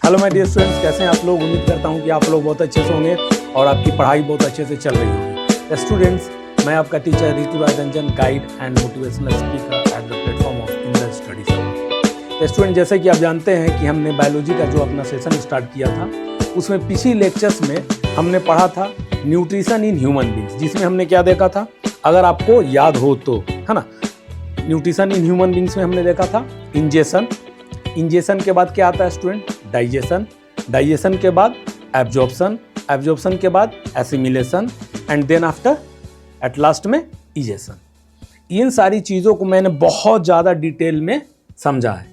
Hello my dear students, कैसे हैं आप लोग। उम्मीद करता हूं कि आप लोग बहुत अच्छे से होंगे और आपकी पढ़ाई बहुत अच्छे से चल रही होगी। स्टूडेंट्स, मैं आपका teacher Rituraj Ranjan, guide and motivational speaker at the platform of Indra study. Student, जैसे कि आप जानते हैं कि हमने बायोलॉजी का जो अपना सेशन स्टार्ट किया था, उसमें पिछली लेक्चर्स में हमने पढ़ा था न्यूट्रिशन इन ह्यूमन बींग्स, जिसमें हमने क्या देखा था, अगर आपको याद हो तो, है ना। न्यूट्रिशन इन ह्यूमन बींग्स में हमने देखा था इंजेशन, इंजेशन के बाद क्या आता है स्टूडेंट, डाइजेशन, डाइजेशन के बाद एब्जॉर्प्शन, एब्जॉर्प्शन के बाद assimilation and then after at last में इजेशन। इन सारी चीज़ों को मैंने बहुत ज़्यादा डिटेल में समझा है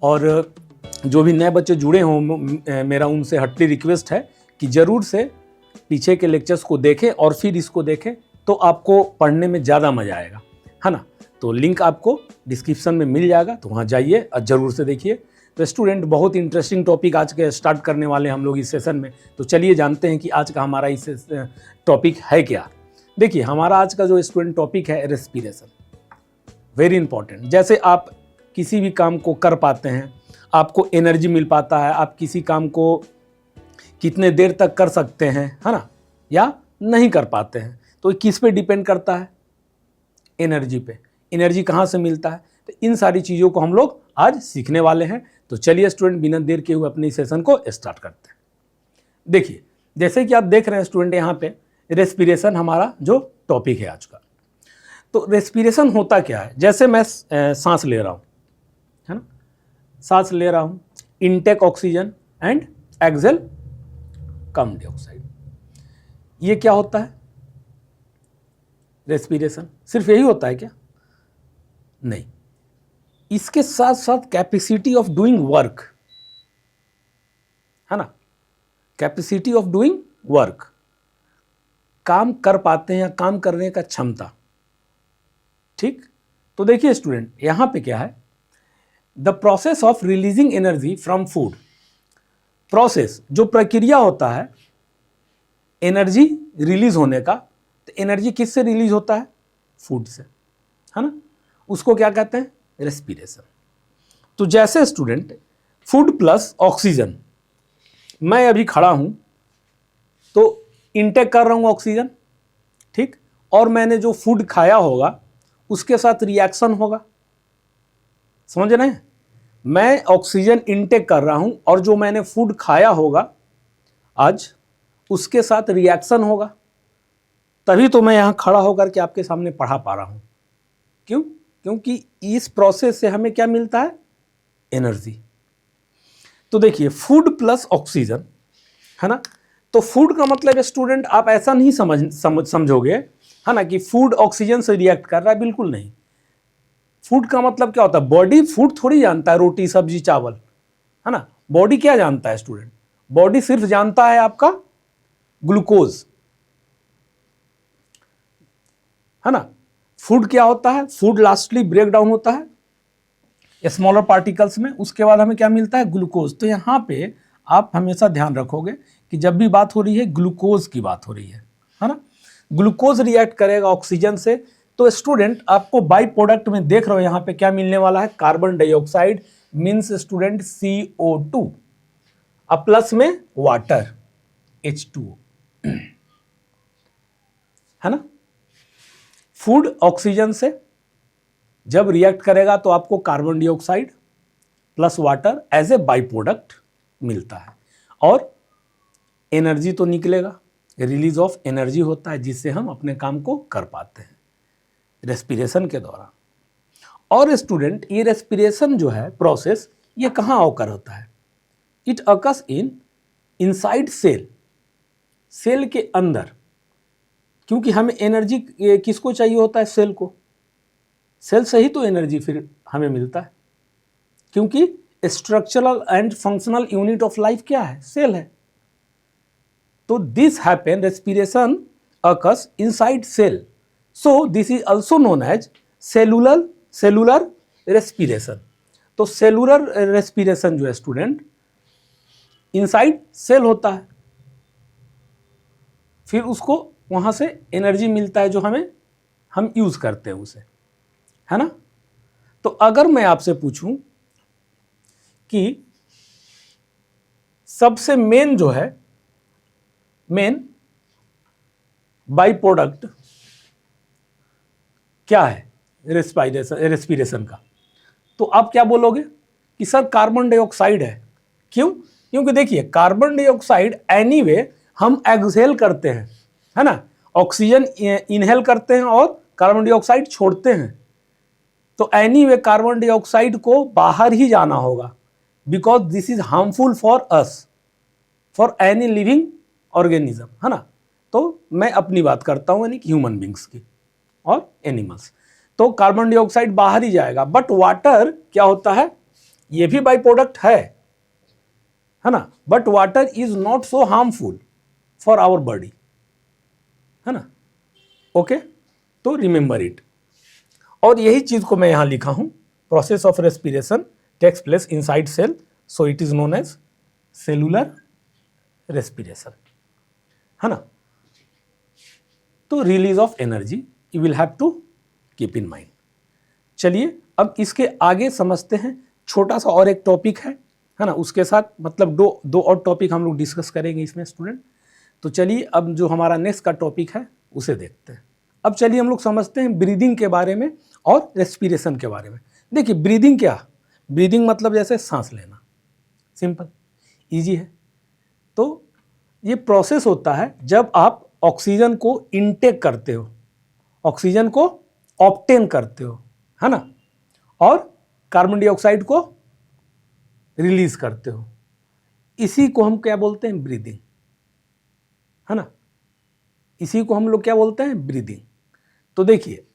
और जो भी नए बच्चे जुड़े हों, मेरा उनसे हटली रिक्वेस्ट है कि ज़रूर से पीछे के लेक्चर्स को देखें और फिर इसको देखें, तो आपको पढ़ने में ज़्यादा मज़ा आएगा, है ना। तो लिंक आपको डिस्क्रिप्शन में मिल जाएगा, तो वहाँ जाइए और ज़रूर से देखिए। तो स्टूडेंट, बहुत इंटरेस्टिंग टॉपिक आज के स्टार्ट करने वाले हैं हम लोग इस सेशन में। तो चलिए जानते हैं कि आज का हमारा इस टॉपिक है क्या। देखिए, हमारा आज का जो स्टूडेंट टॉपिक है रेस्पिरेशन, वेरी इंपॉर्टेंट। जैसे आप किसी भी काम को कर पाते हैं, आपको एनर्जी मिल पाता है, आप किसी काम को कितने देर तक कर सकते हैं, है ना, या नहीं कर पाते हैं, तो किस पे डिपेंड करता है, एनर्जी पे। एनर्जी कहाँ से मिलता है, तो इन सारी चीज़ों को हम लोग आज सीखने वाले हैं। तो चलिए स्टूडेंट, बिना देर के हुए अपने सेशन को स्टार्ट करते हैं। देखिए, जैसे कि आप देख रहे हैं स्टूडेंट, यहाँ पे रेस्पिरेशन हमारा जो टॉपिक है आज का। तो रेस्पिरेशन होता क्या है, जैसे मैं सांस ले रहा हूँ, है ना, सांस ले रहा हूँ, intake oxygen and exhale carbon dioxide, ये क्या होता है रेस्पिरेशन। सिर्फ यही होता है क्या, नहीं, इसके साथ साथ कैपेसिटी ऑफ डूइंग वर्क, है ना, कैपेसिटी ऑफ डूइंग वर्क, काम कर पाते हैं या काम करने का क्षमता। ठीक, तो देखिए स्टूडेंट, यहां पे क्या है, the process of releasing energy from food. Process, जो प्रक्रिया होता है एनर्जी रिलीज होने का, तो एनर्जी किससे रिलीज होता है, फूड से, है ना, उसको क्या कहते हैं, रेस्पिरेशन। तो जैसे स्टूडेंट फूड प्लस ऑक्सीजन, मैं अभी खड़ा हूं तो इनटेक कर रहा हूं ऑक्सीजन, ठीक, और मैंने जो फूड खाया होगा उसके साथ रिएक्शन होगा, समझ रहे हैं। मैं ऑक्सीजन इनटेक कर रहा हूं और जो मैंने फूड खाया होगा आज, उसके साथ रिएक्शन होगा, तभी तो मैं यहां खड़ा होकर के आपके सामने पढ़ा पा रहा हूं। क्यों, क्योंकि इस प्रोसेस से हमें क्या मिलता है, एनर्जी। तो देखिए, फूड प्लस ऑक्सीजन, है ना, तो फूड का मतलब स्टूडेंट आप ऐसा नहीं समझोगे, है ना, कि फूड ऑक्सीजन से रिएक्ट कर रहा है, बिल्कुल नहीं। फूड का मतलब क्या होता है, बॉडी फूड थोड़ी जानता है, रोटी सब्जी चावल, है ना। बॉडी क्या जानता है स्टूडेंट, बॉडी सिर्फ जानता है आपका ग्लूकोज, है ना। फूड क्या होता है, फूड लास्टली ब्रेक डाउन होता है स्मॉलर पार्टिकल्स में, उसके बाद हमें क्या मिलता है, ग्लूकोज। तो यहाँ पे आप हमेशा ध्यान रखोगे कि जब भी बात हो रही है ग्लूकोज की बात हो रही है ना, ग्लूकोज रिएक्ट करेगा ऑक्सीजन से। तो स्टूडेंट, आपको बाई प्रोडक्ट में देख रहे हो यहाँ पे क्या मिलने वाला है, carbon dioxide, means student CO2, अब प्लस में वाटर H2O, है ना। फूड ऑक्सीजन से जब रिएक्ट करेगा तो आपको carbon dioxide plus water as a by product मिलता है, और एनर्जी तो निकलेगा, रिलीज ऑफ एनर्जी होता है, जिससे हम अपने काम को कर पाते हैं रेस्पिरेशन के दौरान। और स्टूडेंट, ये रेस्पिरेशन जो है प्रोसेस, ये कहाँ ऑकर होता है, it occurs inside cell, cell के अंदर, क्योंकि हमें एनर्जी किसको चाहिए होता है, सेल को, सेल से ही तो एनर्जी फिर हमें मिलता है, क्योंकि structural and functional unit of life क्या है, सेल है। तो this happen, respiration occurs inside cell, so this is also known as cellular respiration. तो सेलुलर रेस्पिरेशन जो है स्टूडेंट, इनसाइड सेल होता है, फिर उसको वहां से एनर्जी मिलता है जो हम यूज करते हैं उसे, है ना। तो अगर मैं आपसे पूछूं कि सबसे मेन जो है, मेन बाई प्रोडक्ट क्या है रेस्पिरेशन का, तो आप क्या बोलोगे कि सर कार्बन डाइऑक्साइड है। क्यों? क्योंकि देखिए कार्बन डाइऑक्साइड एनीवे हम एक्सहेल करते हैं, है ना, ऑक्सीजन इनहेल करते हैं और कार्बन डाइऑक्साइड छोड़ते हैं, तो एनीवे कार्बन डाइऑक्साइड को बाहर ही जाना होगा, because this is harmful for us, for any living organism, है ना। तो मैं अपनी बात करता हूं यानी कि ह्यूमन बींग्स की और एनिमल्स, तो कार्बन डाइऑक्साइड बाहर ही जाएगा। बट वाटर क्या होता है, ये भी बाई प्रोडक्ट है ना, but water is not so harmful for our body, है ना। ओके, तो रिमेंबर इट। और यही चीज को मैं यहां लिखा हूं, process of respiration takes place inside cell, so it is known as cellular respiration, है ना। तो release of energy you will have to keep in mind. चलिए अब इसके आगे समझते हैं, छोटा सा और एक टॉपिक है ना, उसके साथ मतलब दो और टॉपिक हम लोग डिस्कस करेंगे इसमें स्टूडेंट। तो चलिए अब जो हमारा नेक्स्ट का टॉपिक है उसे देखते हैं। अब चलिए हम लोग समझते हैं ब्रीदिंग के बारे में और रेस्पिरेशन के बारे में। देखिए ब्रीदिंग क्या, ब्रीदिंग मतलब जैसे सांस लेना, सिंपल इजी है। तो ये प्रोसेस होता है जब आप ऑक्सीजन को इनटेक करते हो, ऑक्सीजन को ऑब्टेन करते हो, है ना, और कार्बन डाइऑक्साइड को रिलीज करते हो, इसी को हम क्या बोलते हैं, ब्रीदिंग, है ना, इसी को हम लोग क्या बोलते हैं, ब्रीदिंग। तो देखिए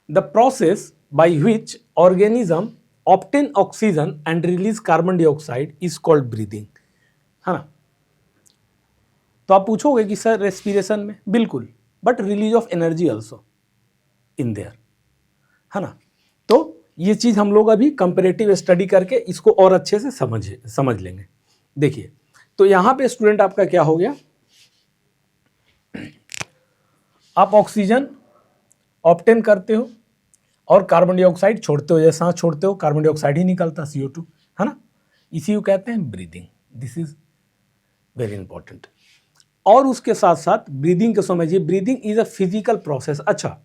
the process by which organism obtain oxygen and release carbon dioxide is called breathing, है ना। तो आप पूछोगे कि सर रेस्पिरेशन में, बिल्कुल, but release of energy also in their, है ना। तो ये चीज हम लोग अभी कंपैरेटिव स्टडी करके इसको और अच्छे से समझ लेंगे। देखिए तो यहां पे स्टूडेंट आपका क्या हो गया, आप ऑक्सीजन ऑब्टेन करते हो और कार्बन डाइऑक्साइड छोड़ते हो, जैसे सांस छोड़ते हो कार्बन डाइऑक्साइड ही निकलता CO2, है ना, इसी को कहते हैं breathing. This is very important. और उसके साथ साथ ब्रीदिंग को समझिए, breathing is a physical process. अच्छा,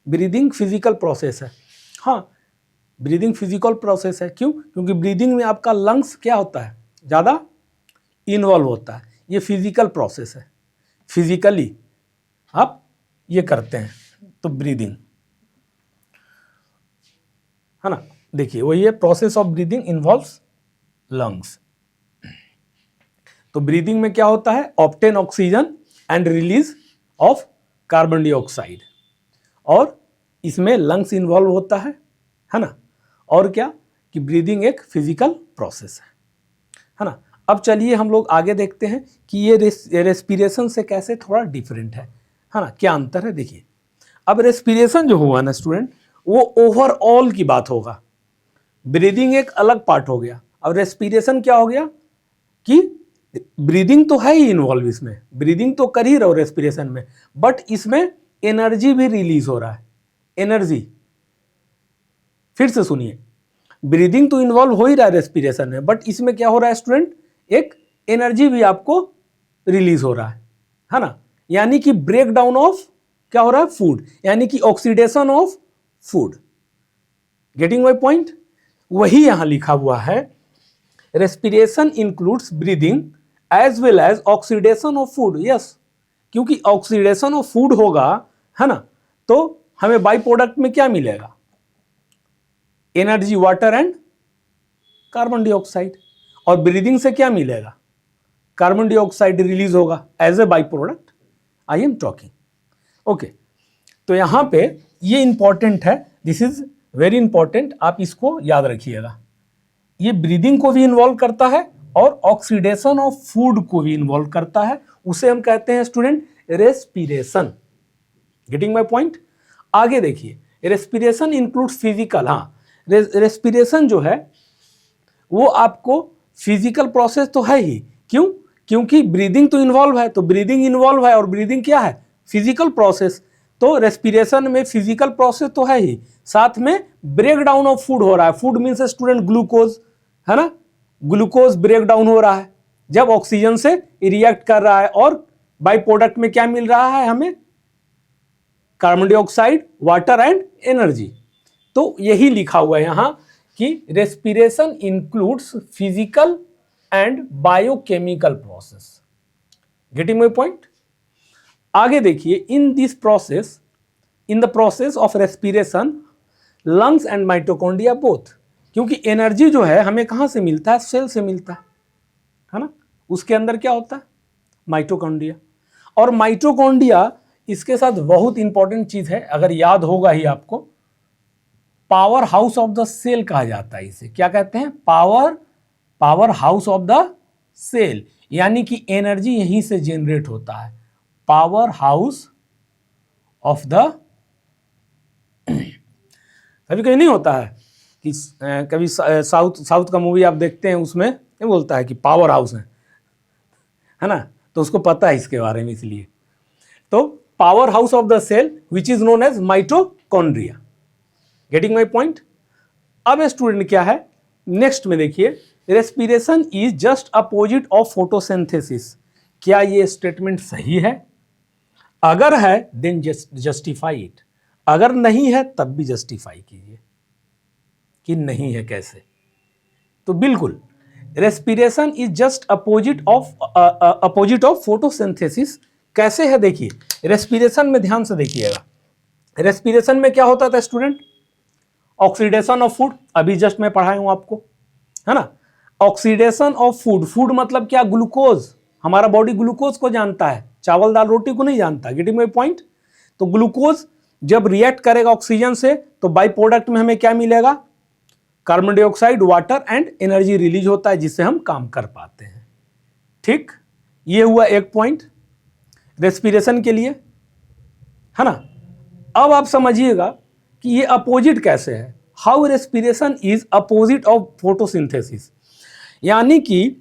ब्रीदिंग फिजिकल प्रोसेस है, हाँ ब्रीदिंग फिजिकल प्रोसेस है। क्यों? क्योंकि ब्रीदिंग में आपका लंग्स क्या होता है, ज़्यादा इन्वॉल्व होता है। ये फिजिकल प्रोसेस है, फिजिकली आप ये करते हैं, तो ब्रीदिंग, है ना। देखिए वही है, process of breathing involves lungs. तो ब्रीदिंग में क्या होता है, obtain oxygen and release of carbon dioxide, और इसमें लंग्स इन्वॉल्व होता है ना। और क्या कि ब्रीदिंग एक फिजिकल प्रोसेस है ना। अब चलिए हम लोग आगे देखते हैं कि ये रेस्पिरेशन से कैसे थोड़ा डिफरेंट है ना, क्या अंतर है। देखिए अब रेस्पिरेशन जो हुआ ना स्टूडेंट, वो ओवरऑल की बात होगा, ब्रीदिंग एक अलग पार्ट हो गया। अब रेस्पिरेशन क्या हो गया कि ब्रीदिंग तो है ही इन्वॉल्व, इसमें ब्रीदिंग तो कर ही रहो रेस्पिरेशन में, बट इसमें एनर्जी भी रिलीज हो रहा है, एनर्जी। फिर से सुनिए, ब्रीदिंग तो इन्वॉल्व हो ही रहा है रेस्पिरेशन में, बट इसमें क्या हो रहा है स्टूडेंट, एक एनर्जी भी आपको रिलीज हो रहा है ना। यानी कि ब्रेक डाउन ऑफ क्या हो रहा है, फूड, यानी कि oxidation of food. Getting my point? वही यहां लिखा हुआ है, respiration includes breathing as well as oxidation of food. Yes, क्योंकि ऑक्सीडेशन ऑफ फूड होगा, है ना, तो हमें बाई प्रोडक्ट में क्या मिलेगा, energy, water and carbon dioxide. और ब्रीदिंग से क्या मिलेगा, कार्बन डाइऑक्साइड रिलीज होगा as a by product. I am talking okay. तो यहां पे ये इंपॉर्टेंट है, दिस इज वेरी इंपॉर्टेंट, आप इसको याद रखिएगा। ये ब्रीदिंग को भी इन्वॉल्व करता है और ऑक्सीडेशन ऑफ फूड को भी इन्वॉल्व करता है, उसे हम कहते हैं student respiration. Getting my point? आगे देखिए, रेस्पिरेशन इंक्लूड्स फिजिकल, हाँ रेस्पिरेशन जो है वो आपको फिजिकल प्रोसेस तो है ही। क्यों? क्योंकि ब्रीदिंग तो इन्वॉल्व है, तो ब्रीदिंग इन्वॉल्व है और ब्रीदिंग क्या है, फिजिकल प्रोसेस। तो रेस्पिरेशन में फिजिकल प्रोसेस तो है ही, साथ में ब्रेक डाउन ऑफ फूड हो रहा है। फूड मीन्स स्टूडेंट ग्लूकोज, है ना, ग्लूकोज ब्रेक डाउन हो रहा है जब ऑक्सीजन से रिएक्ट कर रहा है, और बाई प्रोडक्ट में क्या मिल रहा है हमें? Carbon dioxide, water and energy. तो यही लिखा हुआ है यहां कि respiration includes physical and biochemical process. Getting my point? आगे देखिए, in the process of respiration lungs and mitochondria both, क्योंकि एनर्जी जो है हमें कहां से मिलता है? सेल से मिलता है ना। उसके अंदर क्या होता है? माइटोकॉन्ड्रिया। और माइटोकॉन्ड्रिया इसके साथ बहुत इंपॉर्टेंट चीज है, अगर याद होगा ही आपको, power house of the cell कहा जाता है इसे। क्या कहते हैं? Power house of the cell, यानी कि एनर्जी यहीं से जनरेट होता है। पावर हाउस ऑफ द कभी कभी नहीं होता है कि कभी साउथ का मूवी आप देखते हैं, उसमें क्या बोलता है कि पावर हाउस है ना, तो उसको पता है इसके बारे में, इसलिए। तो power house of the cell which is known as mitochondria. Getting my point? अब स्टूडेंट क्या है नेक्स्ट में देखिए, respiration is just opposite of photosynthesis. क्या ये स्टेटमेंट सही है? अगर है देन जस्टिफाई इट, अगर नहीं है तब भी जस्टिफाई कीजिए कि नहीं है। कैसे? तो बिल्कुल, respiration is just opposite of photosynthesis. कैसे है? देखिए, रेस्पिरेशन में ध्यान से देखिएगा। रेस्पिरेशन में क्या होता था स्टूडेंट? ऑक्सीडेशन ऑफ फूड, अभी जस्ट मैं पढ़ाया हूं आपको, है ना। ऑक्सीडेशन ऑफ फूड, फूड मतलब क्या? ग्लूकोज। हमारा बॉडी ग्लूकोज को जानता है, चावल दाल रोटी को नहीं जानता। Getting my point? तो ग्लूकोज जब रिएक्ट करेगा ऑक्सीजन से तो बाई प्रोडक्ट में हमें क्या मिलेगा? Carbon dioxide, water and energy release होता है, जिससे हम काम कर पाते हैं। ठीक, ये हुआ एक पॉइंट रेस्पिरेशन के लिए, है ना। अब आप समझिएगा कि ये अपोजिट कैसे है। How respiration is opposite of photosynthesis, यानी कि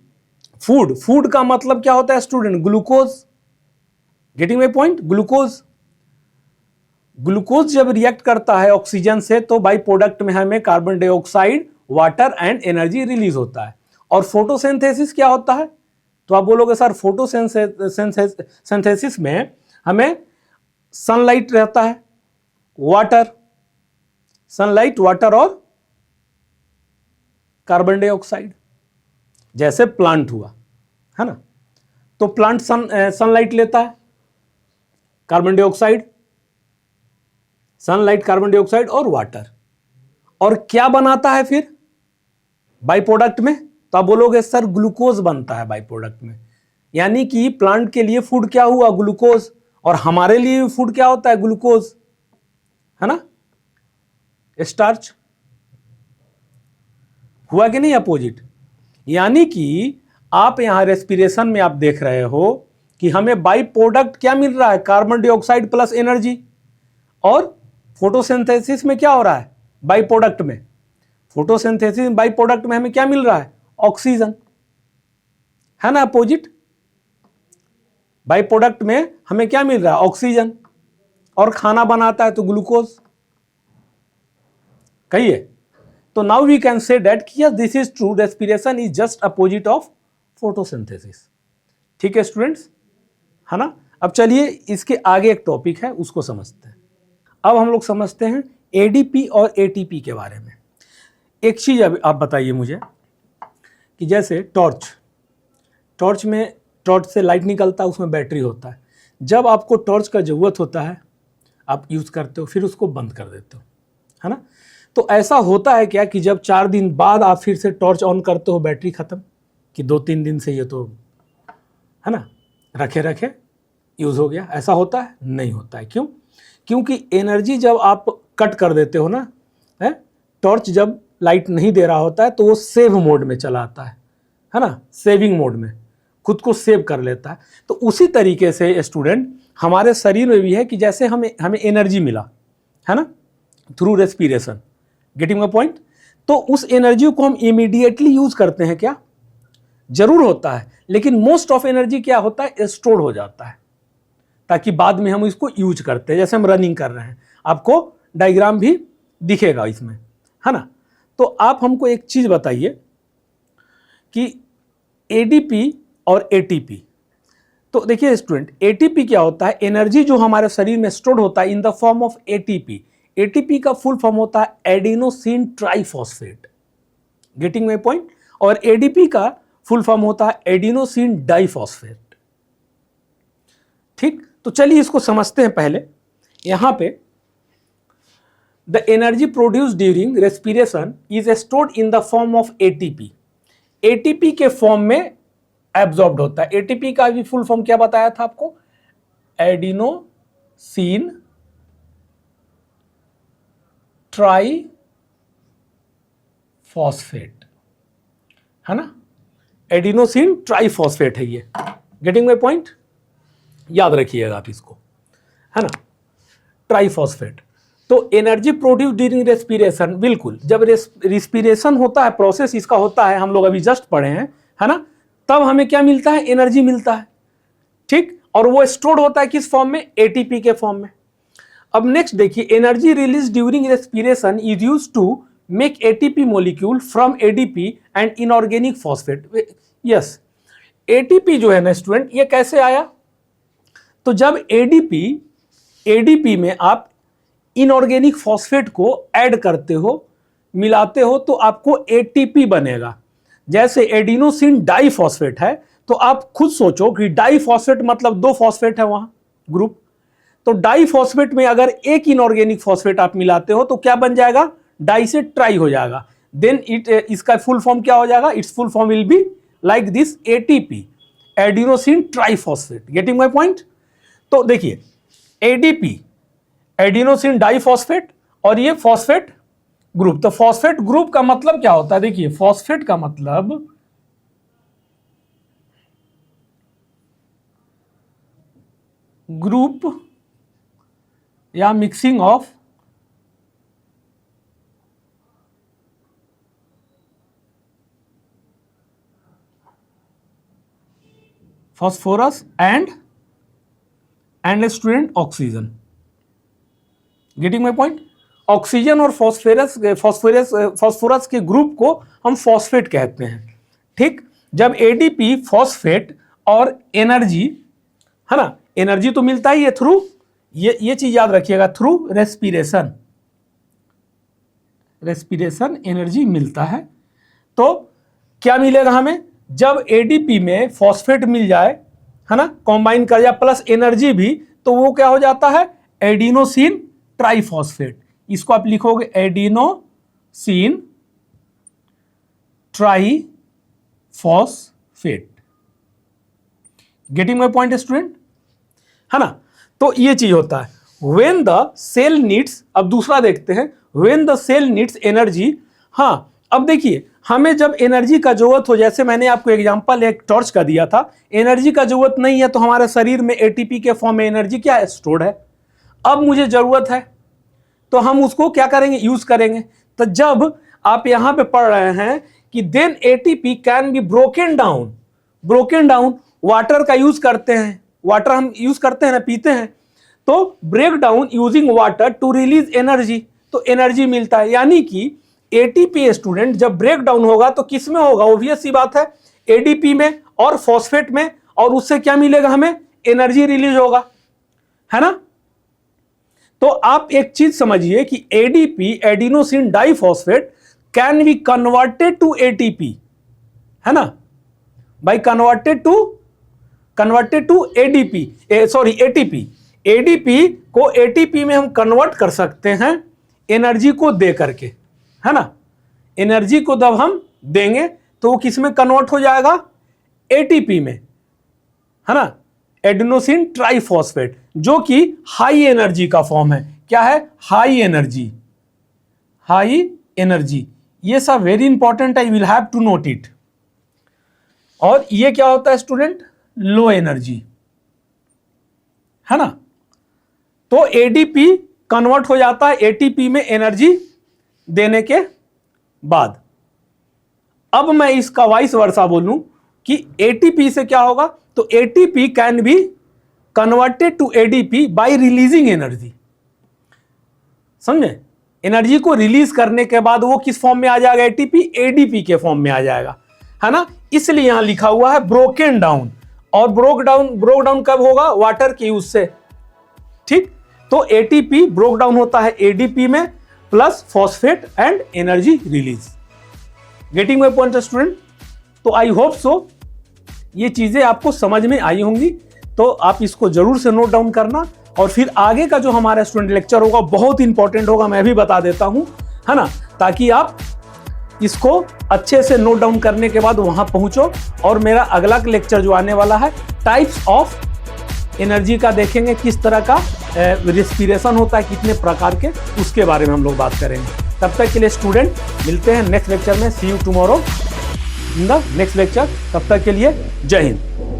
फूड का मतलब क्या होता है student? Glucose. Getting my point? Glucose जब रिएक्ट करता है ऑक्सीजन से तो बाई प्रोडक्ट में हमें carbon dioxide, water and energy release होता है। और फोटोसिंथेसिस क्या होता है? तो आप बोलोगे सर फोटोसिंथेसिस में हमें सनलाइट रहता है, सनलाइट, वाटर और कार्बन डाइऑक्साइड। जैसे प्लांट हुआ, है ना, तो प्लांट सनलाइट लेता है, carbon dioxide, sunlight, carbon dioxide और वाटर, और क्या बनाता है फिर बाई प्रोडक्ट में? तो आप बोलोगे सर ग्लूकोज बनता है बाई प्रोडक्ट में। यानी कि प्लांट के लिए फूड क्या हुआ? ग्लूकोज। और हमारे लिए फूड क्या होता है? ग्लूकोज, है ना, स्टार्च। हुआ कि नहीं अपोजिट? यानी कि आप यहां रेस्पिरेशन में आप देख रहे हो कि हमें बाई प्रोडक्ट क्या मिल रहा है? Carbon dioxide plus energy. और फोटोसिंथेसिस में क्या हो रहा है? बाई प्रोडक्ट में, फोटोसिंथेसिस बाई प्रोडक्ट में हमें क्या मिल रहा है? ऑक्सीजन, है ना अपोजिट। बाई प्रोडक्ट में हमें क्या मिल रहा है? ऑक्सीजन। और खाना बनाता है तो ग्लूकोज। कहिए। तो now we can say that कि yes this is true, respiration is just opposite of photosynthesis. ठीक है स्टूडेंट्स, है ना। अब चलिए इसके आगे एक टॉपिक है, उसको समझते हैं। अब हम लोग समझते हैं एडीपी और एटीपी के बारे में। एक चीज आप बताइए मुझे कि जैसे टॉर्च में से लाइट निकलता है, उसमें बैटरी होता है। जब आपको टॉर्च का ज़रूरत होता है आप यूज़ करते हो, फिर उसको बंद कर देते हो, है ना। तो ऐसा होता है क्या कि जब 4 दिन बाद आप फिर से टॉर्च ऑन करते हो, बैटरी ख़त्म, कि 2-3 दिन से ये तो, है ना, रखे यूज़ हो गया, ऐसा होता है? नहीं होता है। क्यों? क्योंकि एनर्जी जब आप कट कर देते हो ना, है, टॉर्च जब लाइट नहीं दे रहा होता है तो वो सेव मोड में चला आता है ना, सेविंग मोड में खुद को सेव कर लेता है। तो उसी तरीके से स्टूडेंट हमारे शरीर में भी है कि जैसे हमें एनर्जी मिला, है ना, through respiration. Getting my point? तो उस एनर्जी को हम इमीडिएटली यूज करते हैं क्या? जरूर होता है, लेकिन मोस्ट ऑफ एनर्जी क्या होता है? स्टोर हो जाता है, ताकि बाद में हम इसको यूज करते हैं। जैसे हम रनिंग कर रहे हैं, आपको डायग्राम भी दिखेगा इसमें, है ना। तो आप हमको एक चीज बताइए कि एडीपी और एटीपी। तो देखिए स्टूडेंट, एटीपी क्या होता है? एनर्जी जो हमारे शरीर में स्टोर होता है in the form of ATP. ATP का फुल फॉर्म होता है adenosine triphosphate. Getting my point? और एडीपी का फुल फॉर्म होता है एडिनोसिन डाइफॉस्फेट। ठीक, तो चलिए इसको समझते हैं। पहले यहां पे the energy produce during respiration is stored in the form of ATP. ATP के फॉर्म में एब्जॉर्ब्ड होता है। एटीपी का भी फुल फॉर्म क्या बताया था आपको? एडिनोसिन ट्राइफॉस्फेट, है ना? एडिनोसिन ट्राइफॉस्फेट है ये। Getting my point? याद रखिएगा आप इसको, है ना? ट्राइफॉस्फेट। तो एनर्जी प्रोड्यूस ड्यूरिंग रेस्पिरेशन, बिल्कुल जब रेस्पिरेशन होता है, प्रोसेस इसका होता है, हम लोग अभी जस्ट पढ़े हैं, है ना? तब हमें क्या मिलता है? एनर्जी मिलता है। ठीक, और वो स्टोर्ड होता है किस फॉर्म में? एटीपी के फॉर्म में। अब नेक्स्ट देखिए, energy release during respiration is used to make ATP molecule from ADP and inorganic phosphate. Yes, ATP जो है ना स्टूडेंट, ये कैसे आया? तो जब एडीपी में आप इनऑर्गेनिक फॉस्फेट को ऐड करते हो, मिलाते हो, तो आपको एटीपी बनेगा। जैसे एडिनोसिन डाइफॉस्फेट है, तो आप खुद सोचो कि डाइफॉस्फेट मतलब 2 फॉस्फेट है वहां ग्रुप। तो डाइफॉस्फेट में अगर एक इनऑर्गेनिक फॉस्फेट आप मिलाते हो तो क्या बन जाएगा? डाई से ट्राई हो जाएगा। देन इसका फुल फॉर्म क्या हो जाएगा? It's full form will be like this, ATP, adenosine triphosphate. Getting my point? तो देखिए, एडीपी एडिनोसिन डाइफॉस्फेट और ये फॉस्फेट ग्रुप। तो फॉस्फेट ग्रुप का मतलब क्या होता है? देखिए, फॉस्फेट का मतलब ग्रुप या mixing of phosphorus and student oxygen. Getting my point? Oxygen और फॉस्फोरस के ग्रुप को हम फॉस्फेट कहते हैं। ठीक, जब एडीपी फॉस्फेट और एनर्जी, है ना, एनर्जी तो मिलता ही है थ्रू, ये चीज याद रखिएगा, थ्रू रेस्पिरेशन एनर्जी मिलता है। तो क्या मिलेगा हमें? जब एडीपी में फॉस्फेट मिल जाए, है ना, कॉम्बाइन कर जाए प्लस एनर्जी भी, तो वो क्या हो जाता है? Adenosine triphosphate. इसको आप लिखोगे adenosine triphosphate. Getting my point student, है ना? तो ये चीज होता है व्हेन द सेल नीड्स। अब दूसरा देखते हैं, when the cell needs energy. हाँ, अब देखिए, हमें जब एनर्जी का जरूरत हो, जैसे मैंने आपको एग्जांपल एक टॉर्च का दिया था, एनर्जी का जरूरत नहीं है तो हमारे शरीर में एटीपी के फॉर्म में एनर्जी क्या है? स्टोर्ड है। अब मुझे जरूरत है तो हम उसको क्या करेंगे? यूज करेंगे। तो जब आप यहां पे पढ़ रहे हैं कि then ATP can be broken down, water का यूज करते हैं, वाटर हम यूज करते हैं ना, पीते हैं, तो break down using water to release energy, तो एनर्जी मिलता है। यानी कि एटीपी स्टूडेंट जब ब्रेक डाउन होगा तो किस में होगा? ऑब्वियस सी बात है, एडीपी में और फॉस्फेट में, और उससे क्या मिलेगा हमें? एनर्जी रिलीज होगा, है ना? तो आप एक चीज समझिए कि ADP adenosine diphosphate can be converted to ATP, है ना, by converted to ADP, ATP. ADP को एटीपी में हम कन्वर्ट कर सकते हैं एनर्जी को दे करके, है ना? एनर्जी को जब हम देंगे तो वो किस में कन्वर्ट हो जाएगा? एटीपी में, है ना, एडिनोसिन ट्राइफॉस्फेट, जो कि हाई एनर्जी का फॉर्म है। क्या है? High energy. ये सब वेरी इंपॉर्टेंट है, you will have to note it. और ये क्या होता है स्टूडेंट? लो एनर्जी, है ना? तो एडीपी कन्वर्ट हो जाता है एटीपी में एनर्जी देने के बाद। अब मैं इसका वाइस वर्सा बोलूं कि एटीपी से क्या होगा? तो ATP can be converted to ADP by releasing energy. समझे? एनर्जी को रिलीज करने के बाद वो किस फॉर्म में आ जाएगा? एटीपी एडीपी के फॉर्म में आ जाएगा, है ना? इसलिए यहां लिखा हुआ है ब्रोकन डाउन, और ब्रोक डाउन कब होगा? वाटर के यूज से, ठीक। तो एटीपी ब्रोक डाउन होता है एडीपी में, plus phosphate and energy release. Getting my point student? तो आई होप सो ये चीजें आपको समझ में आई होंगी, तो आप इसको जरूर से नोट डाउन करना। और फिर आगे का जो हमारा स्टूडेंट लेक्चर होगा बहुत इंपॉर्टेंट होगा, मैं भी बता देता हूं, है ना, ताकि आप इसको अच्छे से नोट डाउन करने के बाद वहां पहुंचो। और मेरा अगला लेक्चर जो आने वाला है टाइप्स ऑफ एनर्जी का देखेंगे, किस तरह का रेस्पिरेशन होता है, कितने प्रकार के, उसके बारे में हम लोग बात करेंगे। तब तक के लिए स्टूडेंट मिलते हैं नेक्स्ट लेक्चर में। See you tomorrow in the next lecture. तब तक के लिए जय हिंद।